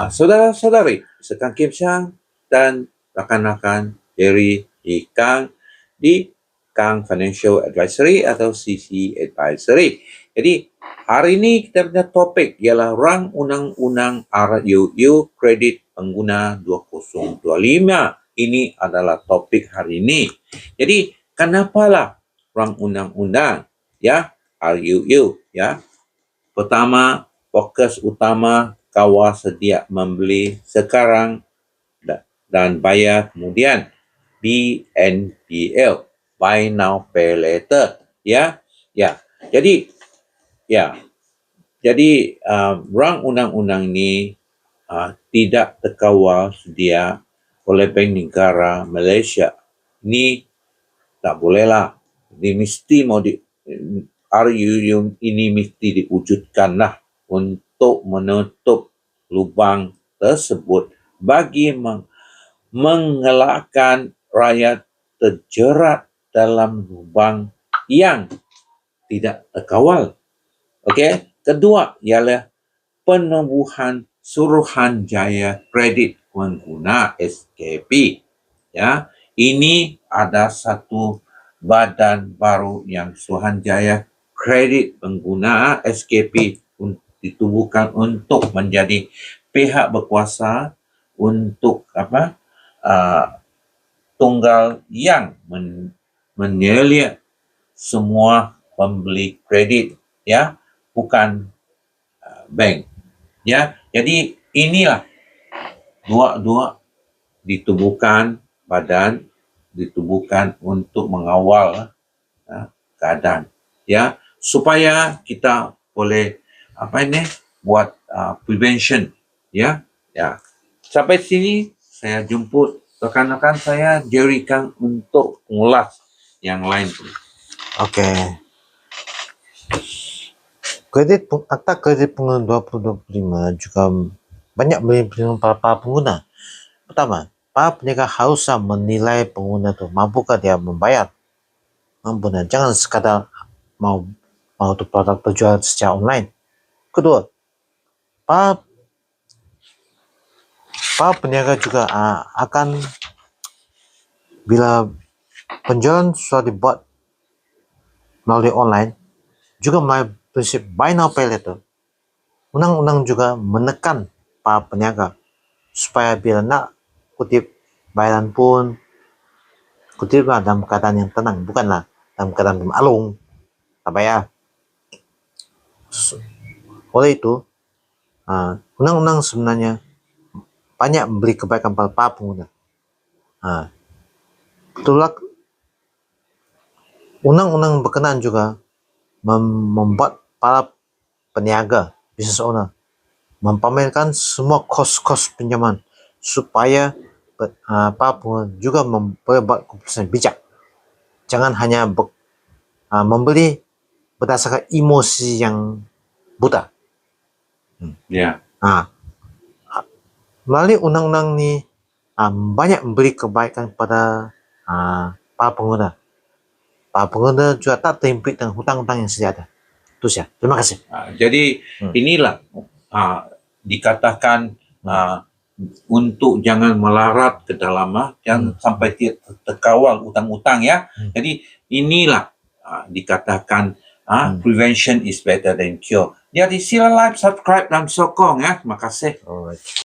Saudara-saudari, Sekan Kim Siang dan rakan-rakan Jerry di Kang Financial Advisory atau CC Advisory. Jadi, hari ini kita punya topik ialah Rang Undang-Undang RUU Kredit Pengguna 2025. Ini adalah topik hari ini. Jadi, kenapalah Rang Undang-Undang ya, RUU ya. Pertama, fokus utama kawal sedia membeli sekarang dan bayar kemudian, BNPL, Buy Now Pay Later ya. Jadi rang undang-undang ini tidak terkawal sedia oleh Bank Negara Malaysia. Ini tak bolehlah. Ini mesti RUU ini mesti diwujudkanlah untuk menutup lubang tersebut bagi mengelakkan rakyat terjerat dalam lubang yang tidak terkawal. Okey, kedua ialah penubuhan Suruhanjaya Kredit Pengguna SKP. Ya, ini ada satu badan baru yang Suruhanjaya Kredit Pengguna SKP ditubuhkan untuk menjadi pihak berkuasa untuk tunggal yang menyelia semua pembeli kredit ya, bukan bank ya. Jadi inilah dua ditubuhkan badan ditubuhkan untuk mengawal keadaan ya, supaya kita boleh buat prevention ya. Sampai sini saya jemput rekan-rekan saya Jerry Kang untuk mengulas yang lain. Okey. Akta kredit pengguna 2025 juga banyak memberi perlindungan para pengguna. Pertama, para peniaga harus menilai pengguna itu mampukah dia membayar. Jangan sekadar mau tu produk terjual secara online. Kedua, para peniaga juga akan, bila penjualan sudah dibuat melalui online, juga melalui prinsip buy now pay later, undang-undang juga menekan para peniaga supaya bila nak kutip bayaran pun kutiplah dalam keadaan yang tenang, bukanlah dalam keadaan alung tak bayar. Oleh itu, undang-undang sebenarnya banyak memberi kebaikan pada para pengguna. Betullah, undang-undang berkenaan juga membuat para peniaga, business owner, mempamerkan semua kos-kos pinjaman supaya para pengguna juga membuat keputusan bijak. Jangan hanya membeli berdasarkan emosi yang buta. Melalui undang-undang ni banyak memberi kebaikan kepada para pengguna. Para pengguna juga tak terimpit dengan hutang-hutang yang sedia ada. Itu saja. Terima kasih. Jadi inilah dikatakan untuk jangan melarat ke dalam jangan sampai terkawal hutang-hutang ya. Jadi inilah dikatakan prevention is better than cure. Jadi sila like, subscribe dan sokong ya. Terima kasih. Alright.